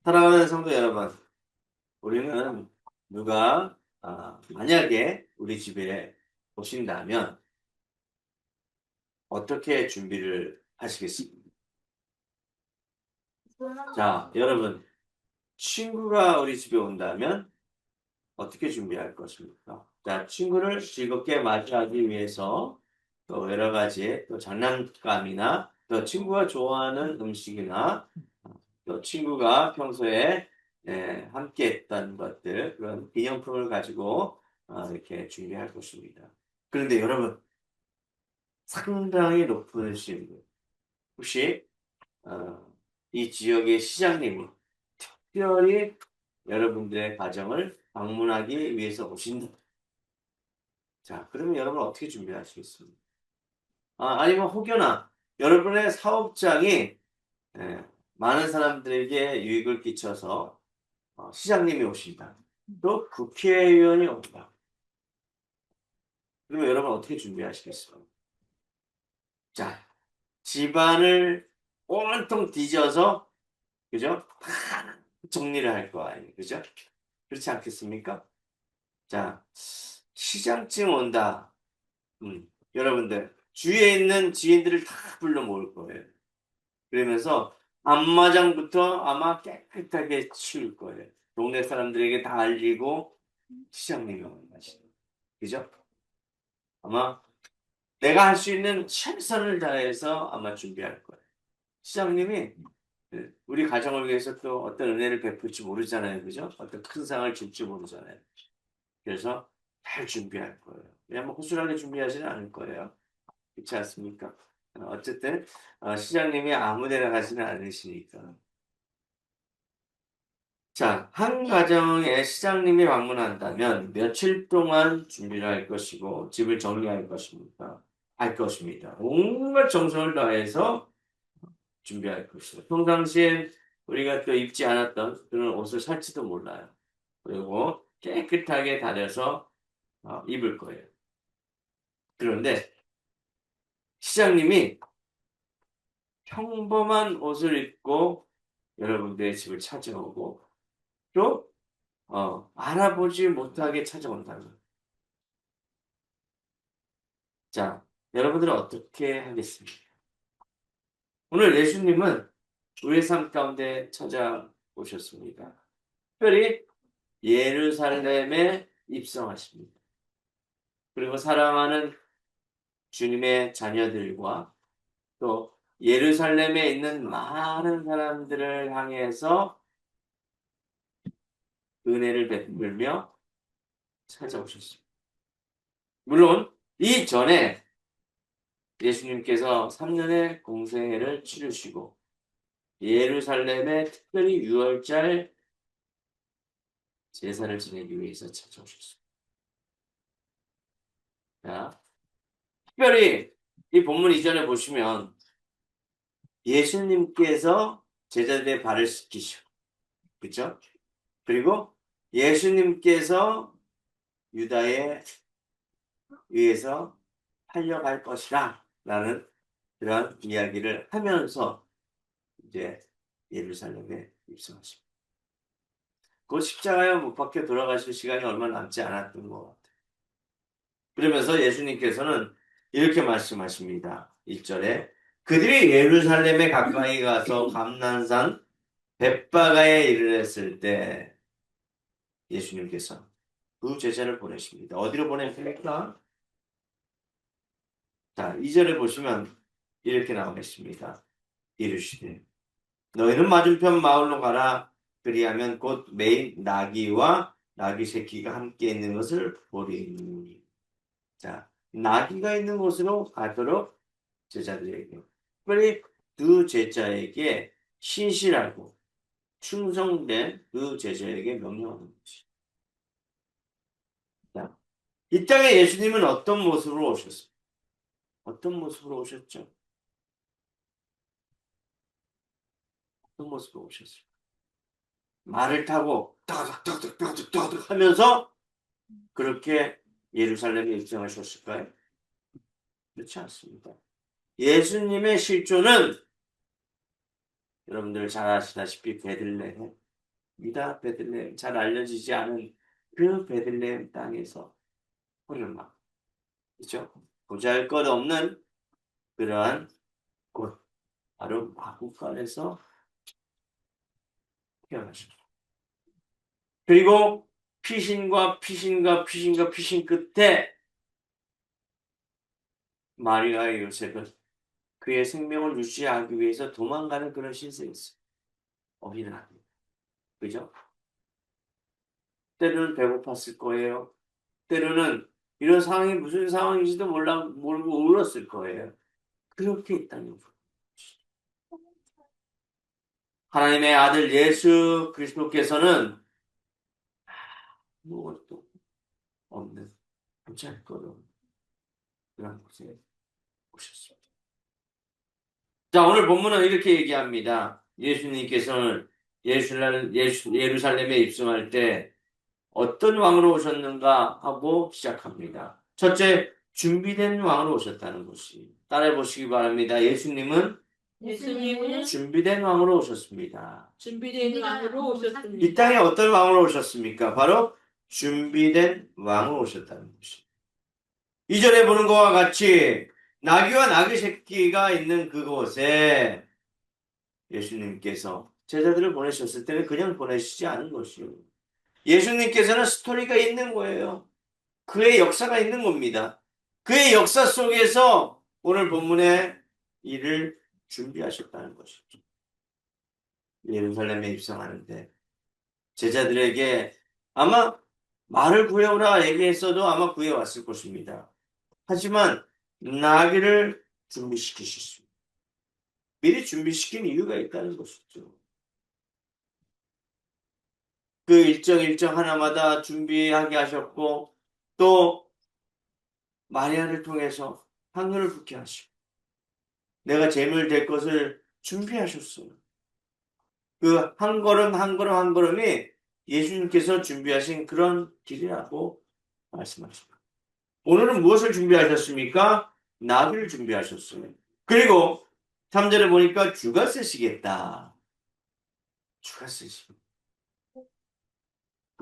사랑하는 성도 여러분, 우리는 누가 만약에 우리 집에 오신다면 어떻게 준비를 하시겠습니까? 자, 여러분, 친구가 우리 집에 온다면 어떻게 준비할 것입니까? 자, 친구를 즐겁게 맞이하기 위해서 또 여러 가지 또 장난감이나 또 친구가 좋아하는 음식이나 또 친구가 평소에 함께 했던 것들, 그런 기념품을 가지고 이렇게 준비할 것입니다. 그런데 여러분, 상당히 높으신 분, 혹시 어, 이 지역의 시장님이 특별히 여러분들의 가정을 방문하기 위해서 오신다. 자, 그러면 여러분 어떻게 준비하시겠습니까? 아니면 혹여나 여러분의 사업장이 많은 사람들에게 유익을 끼쳐서 시장님이 오신다. 또 국회의원이 온다. 그러면 여러분 어떻게 준비하시겠어요? 자, 집안을 온통 뒤져서, 그죠? 다 정리를 할 거 아니에요. 그죠? 그렇지 않겠습니까? 자, 시장쯤 온다. 여러분들, 주위에 있는 지인들을 다 불러 모을 거예요. 그러면서 앞마당부터 아마 깨끗하게 치울 거예요. 동네 사람들에게 다 알리고 시장님이 오는 것이. 그죠? 아마 내가 할 수 있는 최선을 다해서 아마 준비할 거예요. 시장님이 우리 가정을 위해서 또 어떤 은혜를 베풀지 모르잖아요. 그죠? 어떤 큰 상을 줄지 모르잖아요. 그래서 잘 준비할 거예요. 그냥 뭐 허술하게 준비하지는 않을 거예요. 그렇지 않습니까? 어쨌든 시장님이 아무 데나 가지는 않으시니까. 자, 한 가정에 시장님이 방문한다면 며칠 동안 준비를 할 것이고 집을 정리할 것입니까? 할 것입니다. 온갖 정성을 다해서 준비할 것이다. 평상시에 우리가 또 입지 않았던 그런 옷을 살지도 몰라요. 그리고 깨끗하게 다려서 입을 거예요. 그런데 시장님이 평범한 옷을 입고 여러분들의 집을 찾아오고 또 알아보지 못하게 찾아온다는 거예요. 자, 여러분들은 어떻게 하겠습니까? 오늘 예수님은 우리의 삶 가운데 찾아오셨습니다. 특별히 예루살렘에 입성하십니다. 그리고 사랑하는 주님의 자녀들과 또 예루살렘에 있는 많은 사람들을 향해서 은혜를 베풀며 찾아오셨습니다. 물론 이전에 예수님께서 3년의 공생애를 치르시고 예루살렘에 특별히 유월절 제사를 지내기 위해서 찾아오셨습니다. 자, 특별히 이 본문 이전에 보시면 예수님께서 제자들의 발을 씻기시고, 그렇죠? 그리고 예수님께서 유다에 의해서 팔려갈 것이라 라는 그런 이야기를 하면서 이제 예루살렘에 입성하십니다. 그 십자가에 못 박혀 돌아가실 시간이 얼마 남지 않았던 것 같아요. 그러면서 예수님께서는 이렇게 말씀하십니다. 1절에 그들이 예루살렘에 가까이 가서 감난산 벳바가에 이르렀을 때 예수님께서 그 제자를 보내십니다. 어디로 보내십니까? 자, 2절에 보시면 이렇게 나와 있습니다. 이르시되 너희는 맞은편 마을로 가라. 그리하면 곧 매일 나귀와 나귀 새끼가 함께 있는 것을 보리니. 자, 나귀가 있는 곳으로 가도록 제자들에게, 특별히 그 제자에게 신실하고 충성된 그 제자에게 명령하는 것이. 자, 이 땅에 예수님은 어떤 모습으로 오셨습니까? 어떤 모습으로 오셨죠? 어떤 모습으로 오셨습니까? 말을 타고 따닥따닥따닥따닥 하면서 그렇게 예루살렘에 입성하셨을까요? 그렇지 않습니다. 예수님의 실존은 여러분들 잘 아시다시피 베들레헴. 유다 베들레헴, 잘 알려지지 않은 그 베들레헴 땅에서 오르막, 그죠? 보잘것없는 그러한 곳, 바로 마구간에서 태어나셨죠. 그리고 피신 끝에 마리아의 요셉은 그의 생명을 유지하기 위해서 도망가는 그런 신세였어요. 어린아이. 그죠? 때로는 배고팠을 거예요. 때로는 이런 상황이 무슨 상황인지도 모르고 울었을 거예요. 그렇게 있다는 거. 하나님의 아들 예수 그리스도께서는 아무것도 없는 보잘것없는 그런 곳에 오셨습니다. 자, 오늘 본문은 이렇게 얘기합니다. 예수님께서는 예루살렘에 입성할 때 어떤 왕으로 오셨는가 하고 시작합니다. 첫째, 준비된 왕으로 오셨다는 것이. 따라해 보시기 바랍니다. 예수님은 준비된 왕으로 오셨습니다. 준비된 왕으로 오셨습니다. 이 땅에 어떤 왕으로 오셨습니까? 바로 준비된 왕으로 오셨다는 것이. 이전에 보는 것과 같이 나귀와 나귀 새끼가 있는 그곳에 예수님께서 제자들을 보내셨을 때는 그냥 보내시지 않은 것이요. 예수님께서는 스토리가 있는 거예요. 그의 역사가 있는 겁니다. 그의 역사 속에서 오늘 본문에 이를 준비하셨다는 것이죠. 예루살렘에 입성하는데 제자들에게 아마 말을 구해오라 얘기했어도 아마 구해왔을 것입니다. 하지만 나귀를 준비시키셨습니다. 미리 준비시킨 이유가 있다는 것이죠. 그 일정 하나마다 준비하게 하셨고 또 마리아를 통해서 향유를 붓게 하시고 내가 제물 될 것을 준비하셨어요. 그 한 걸음 한 걸음 한 걸음이 예수님께서 준비하신 그런 길이라고 말씀하십니다. 오늘은 무엇을 준비하셨습니까? 나귀를 준비하셨어요. 그리고 3절에 보니까 주가 쓰시겠다. 주가 쓰시고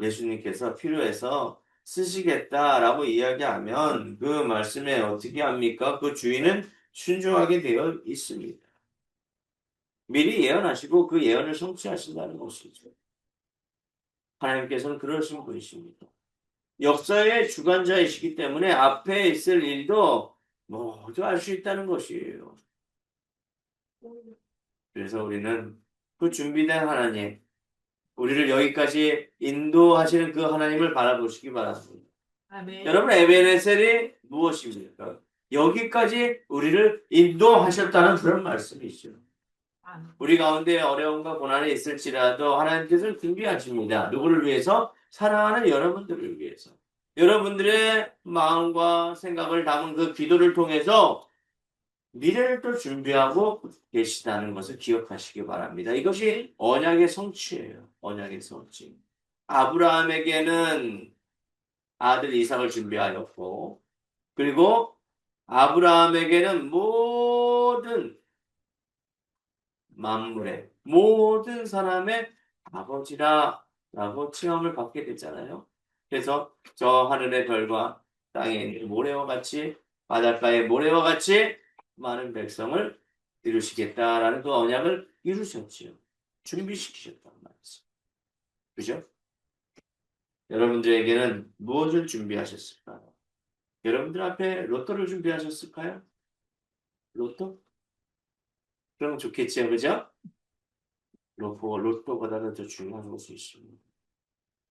예수님께서 필요해서 쓰시겠다라고 이야기하면 그 말씀에 어떻게 합니까? 그 주인은 순종하게 되어 있습니다. 미리 예언하시고 그 예언을 성취하신다는 것이죠. 하나님께서는 그러신 분이십니다. 역사의 주관자이시기 때문에 앞에 있을 일도 모두 알 수 있다는 것이에요. 그래서 우리는 그 준비된 하나님, 우리를 여기까지 인도하시는 그 하나님을 바라보시기 바랍니다. 아멘. 여러분, 에베네셀이 무엇입니까? 여기까지 우리를 인도하셨다는 그런 말씀이죠. 우리 가운데 어려움과 고난이 있을지라도 하나님께서는 준비하십니다. 누구를 위해서? 사랑하는 여러분들을 위해서. 여러분들의 마음과 생각을 담은 그 기도를 통해서 미래를 또 준비하고 계시다는 것을 기억하시기 바랍니다. 이것이 언약의 성취예요. 언약의 성취. 아브라함에게는 아들 이삭을 준비하였고 그리고 아브라함에게는 모든 만물의 모든 사람의 아버지라라고 칭함을 받게 됐잖아요. 그래서 저 하늘의 별과 땅에 있는 모래와 같이 바닷가의 모래와 같이 많은 백성을 이루시겠다라는 그 언약을 이루셨지요. 준비시키셨단 말이죠. 그죠? 여러분들에게는 무엇을 준비하셨을까요? 여러분들 앞에 로또를 준비하셨을까요? 로또? 그럼 좋겠지요, 그죠? 로또보다는 더 중요한 것이 있습니다.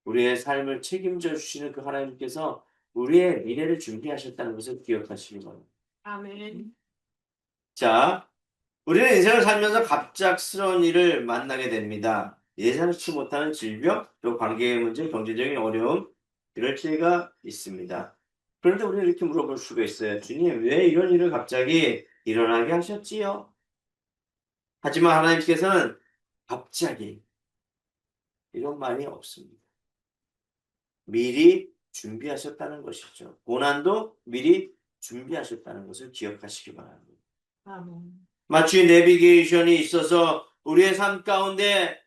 우리의 삶을 책임져 주시는 그 하나님께서 우리의 미래를 준비하셨다는 것을 기억하시기 바랍니다. 아멘. 자, 우리는 인생을 살면서 갑작스러운 일을 만나게 됩니다. 예상치 못하는 질병, 또 관계의 문제, 경제적인 어려움, 이럴 때가 있습니다. 그런데 우리는 이렇게 물어볼 수가 있어요. 주님, 왜 이런 일을 갑자기 일어나게 하셨지요? 하지만 하나님께서는 갑자기 이런 말이 없습니다. 미리 준비하셨다는 것이죠. 고난도 미리 준비하셨다는 것을 기억하시기 바랍니다. 아멘. 마치 내비게이션이 있어서 우리의 삶 가운데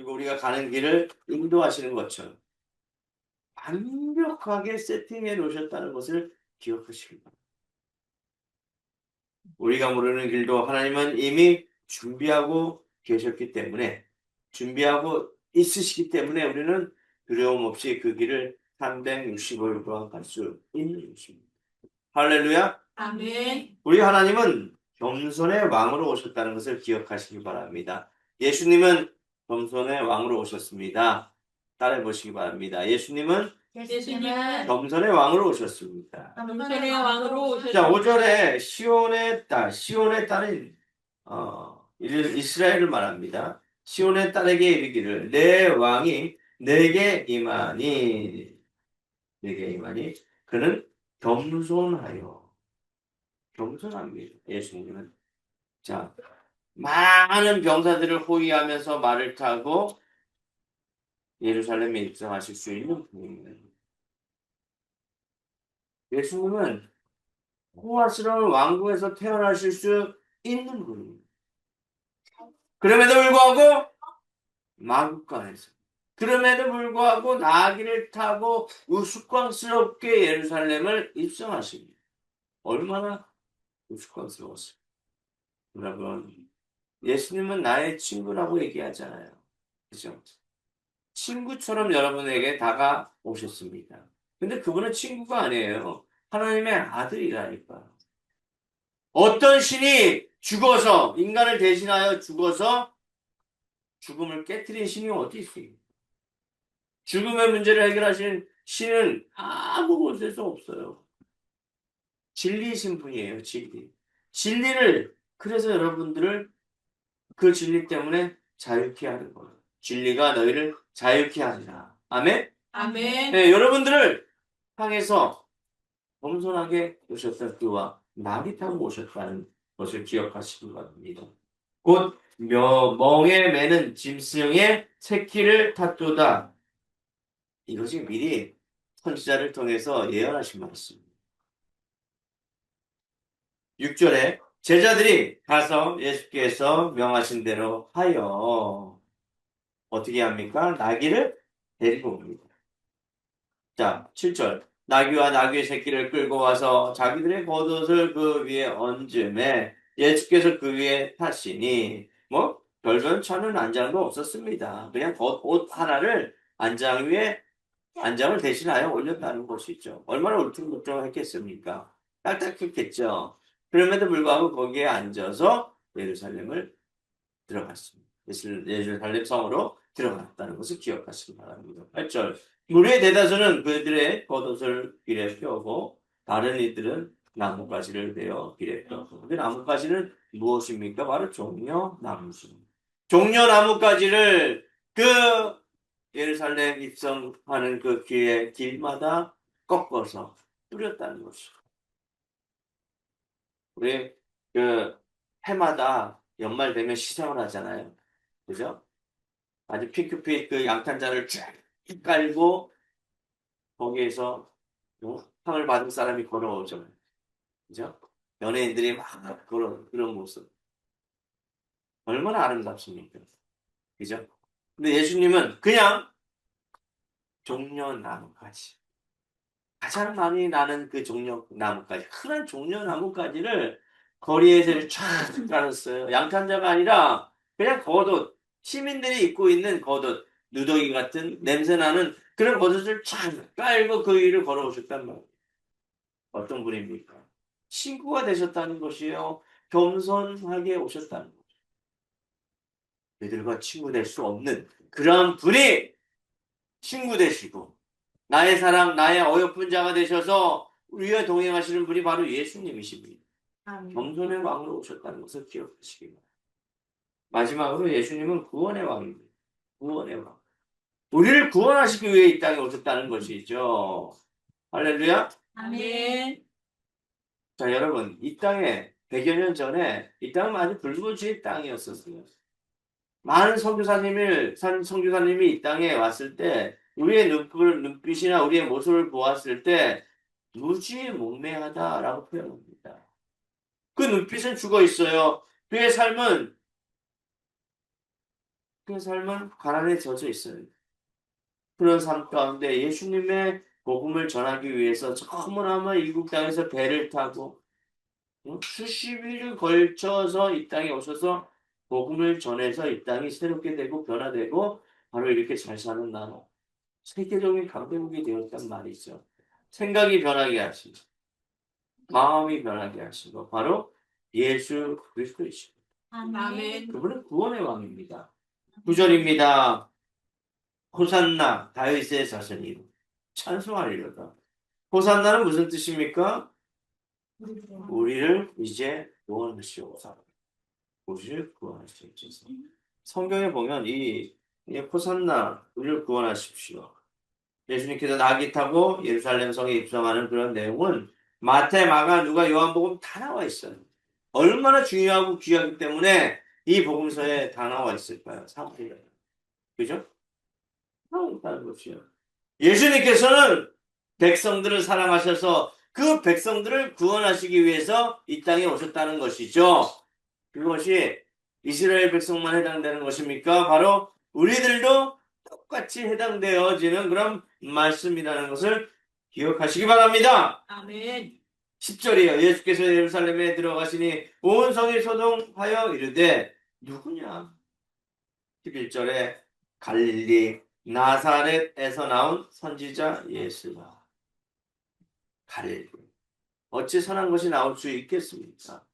그리고 우리가 가는 길을 인도하시는 것처럼 완벽하게 세팅해 놓으셨다는 것을 기억하시기 바랍니다. 우리가 모르는 길도 하나님은 이미 준비하고 계셨기 때문에 준비하고 있으시기 때문에 우리는 두려움 없이 그 길을 365일 동안 갈 수 있는 것입니다. 할렐루야. 아멘. 우리 하나님은 겸손의 왕으로 오셨다는 것을 기억하시기 바랍니다. 예수님은 겸손의 왕으로 오셨습니다. 따라해 보시기 바랍니다. 예수님은 예수님은 겸손의 왕으로 오셨습니다. 겸손의 왕으로 오셨습니다. 자, 5절에 시온의 딸, 시온의 딸은 이스라엘을 말합니다. 시온의 딸에게 이르기를 내 왕이 내게 임하니 그는 겸손합니다. 예수님은 자 많은 병사들을 호위하면서 말을 타고 예루살렘에 입성하실 수 있는 분입니다. 예수님은 호화스러운 왕국에서 태어나실 수 있는 분입니다. 그럼에도 불구하고 마국간에서 그럼에도 불구하고 나귀를 타고 우스꽝스럽게 예루살렘을 입성하십니다. 얼마나 우스꽝스러웠어요. 여러분, 예수님은 나의 친구라고 얘기하잖아요. 그죠? 친구처럼 여러분에게 다가오셨습니다. 근데 그분은 친구가 아니에요. 하나님의 아들이라니까. 어떤 신이 죽어서, 인간을 대신하여 죽어서 죽음을 깨트린 신이 어디 있어요? 죽음의 문제를 해결하시는 신은 아무 곳에서 없어요. 진리이신 분이에요, 진리. 진리를, 그래서 여러분들을 그 진리 때문에 자유케 하는 거예요. 진리가 너희를 자유케 하리라. 아멘? 아멘. 네, 여러분들을 향해서 겸손하게 오셨던 그와 나귀 타고 오셨다는 것을 기억하시기 바랍니다. 곧 멍에 매는 짐승의 새끼를 탔도다. 이것이 미리 선지자를 통해서 예언하신 말씀입니다. 6절에 제자들이 가서 예수께서 명하신 대로 하여 어떻게 합니까? 나귀를 데리고 옵니다. 자, 7절. 나귀와 나귀의 새끼를 끌고 와서 자기들의 겉옷을 그 위에 얹음에 예수께서 그 위에 타시니 뭐 별별 차는 안장도 없었습니다. 그냥 겉옷 하나를 안장을 대신하여 올렸다는 것이죠. 얼마나 울퉁불퉁했겠습니까? 딱딱했겠죠. 그럼에도 불구하고 거기에 앉아서 예루살렘을 들어갔습니다. 예루살렘 성으로 들어갔다는 것을 기억하시기 바랍니다. 8절. 무리의 대다수는 그들의 겉옷을 길에 펴고 다른 이들은 나뭇가지를 베어 길에 펴고 그 나뭇가지는 무엇입니까? 바로 종려나무입니다. 종려나뭇가지를 그 예루살렘 입성하는 그 길마다 꺾어서 뿌렸다는 것이죠. 우리 그 해마다 연말 되면 시상을 하잖아요. 그죠? 아주 핑크빛 그 양탄자를 쫙 깔고 거기에서 상을 받은 사람이 걸어오죠. 그죠? 연예인들이 막 그런 모습. 얼마나 아름답습니까? 그죠? 근데 예수님은 그냥 종려나무까지. 가장 많이 나는 그 종려나무까지. 큰 종려나무까지를 거리에서 쫙 깔았어요. 양탄자가 아니라 그냥 겉옷. 시민들이 입고 있는 겉옷. 누더기 같은 냄새나는 그런 겉옷을 쫙 깔고 그 위를 걸어오셨단 말이에요. 어떤 분입니까? 친구가 되셨다는 것이에요. 겸손하게 오셨다는 거죠. 그들과 친구 될 수 없는 그런 분이 친구 되시고 나의 사랑, 나의 어여쁜 자가 되셔서 우리와 동행하시는 분이 바로 예수님이십니다. 겸손의 왕으로 오셨다는 것을 기억하시기 바랍니다. 마지막으로 예수님은 구원의 왕입니다. 구원의 왕. 우리를 구원하시기 위해 이 땅에 오셨다는 것이죠. 할렐루야. 아멘. 자, 여러분, 이 땅에 100여 년 전에 이 땅은 아주 불모지의 땅이었었어요. 많은 선교사님이 이 땅에 왔을 때 우리의 눈빛이나 우리의 모습을 보았을 때 무지몽매하다라고 표현합니다. 그 눈빛은 죽어 있어요. 그의 삶은 그 삶은 가난에 젖어 있어요. 그런 삶 가운데 예수님의 복음을 전하기 위해서 너무나마 이국 땅에서 배를 타고 수십 일을 걸쳐서 이 땅에 오셔서 복음을 전해서 이 땅이 새롭게 되고 변화되고 바로 이렇게 잘 사는 나라. 세계적인 강대국이 되었단 말이죠. 생각이 변하게 하시고 마음이 변하게 하시고 바로 예수 그리스도이십니다. 아멘. 그분은 구원의 왕입니다. 9절입니다. 호산나 다윗의 자손이로 찬송하리로다. 호산나는 무슨 뜻입니까? 우리를 이제 구원하시옵소서. 우리를 구원하시옵소서. 성경에 보면 이 호산나 우리를 구원하십시오. 예수님께서 나귀 타고 예루살렘 성에 입성하는 그런 내용은 마태, 마가, 누가, 요한복음 다 나와 있어요. 얼마나 중요하고 귀하기 때문에 이 복음서에 다 나와 있을까요? 사실은. 그죠? 나와 있다는 것이요. 예수님께서는 백성들을 사랑하셔서 그 백성들을 구원하시기 위해서 이 땅에 오셨다는 것이죠. 그것이 이스라엘 백성만 해당되는 것입니까? 바로 우리들도 똑같이 해당되어지는 그런 말씀이라는 것을 기억하시기 바랍니다. 아멘. 10절이에요. 예수께서 예루살렘에 들어가시니 온 성이 소동하여 이르되 누구냐? 11절에 갈릴리 나사렛에서 나온 선지자 예수라. 갈릴리. 어찌 선한 것이 나올 수 있겠습니까?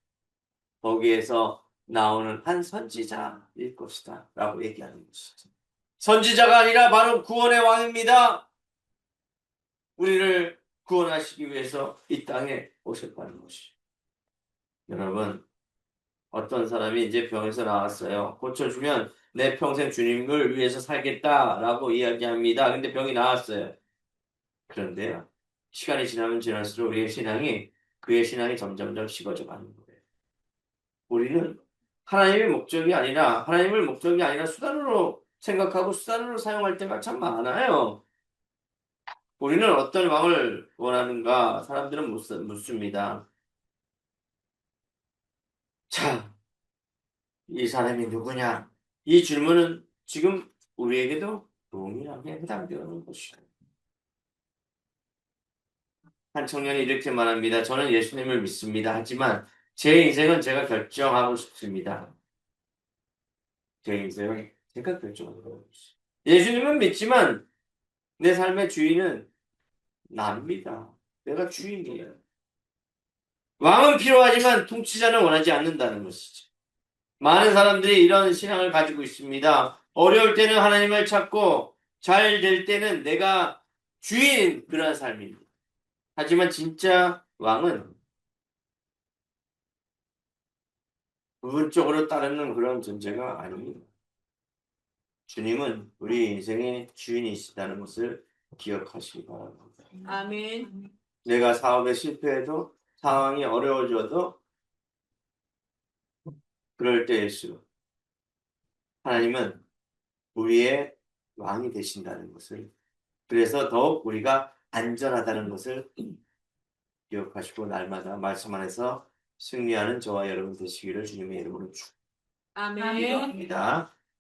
거기에서 나오는 한 선지자일 것이다 라고 얘기하는 것이죠. 선지자가 아니라 바로 구원의 왕입니다. 우리를 구원하시기 위해서 이 땅에 오셨다는 것이죠. 여러분, 어떤 사람이 이제 병에서 나왔어요. 고쳐주면 내 평생 주님을 위해서 살겠다라고 이야기합니다. 근데 병이 나았어요. 그런데요, 시간이 지나면 지날수록 그의 신앙이 점점점 식어져 가는 거예요. 우리는 하나님을 목적이 아니라 수단으로 생각하고 수단으로 사용할 때가 참 많아요. 우리는 어떤 왕을 원하는가? 사람들은 묻습니다. 자, 이 사람이 누구냐? 이 질문은 지금 우리에게도 동일하게 해당되는 것이다. 한 청년이 이렇게 말합니다. 저는 예수님을 믿습니다. 하지만 제 인생은 제가 결정하고 싶습니다. 제 인생은 제가 결정하고 싶습니다. 예수님은 믿지만 내 삶의 주인은 납니다. 내가 주인이에요. 왕은 필요하지만 통치자는 원하지 않는다는 것이죠. 많은 사람들이 이런 신앙을 가지고 있습니다. 어려울 때는 하나님을 찾고 잘 될 때는 내가 주인인 그런 삶입니다. 하지만 진짜 왕은 부분적으로 따르는 그런 존재가 아닙니다. 주님은 우리 인생의 주인이시다는 것을 기억하시기 바랍니다. 아멘. 내가 사업에 실패해도 상황이 어려워져도 그럴 때일수록 하나님은 우리의 왕이 되신다는 것을, 그래서 더욱 우리가 안전하다는 것을 기억하시고 날마다 말씀 안에서 승리하는 저와 여러분 되시기를 주님의 이름으로 아멘. 축복합니다.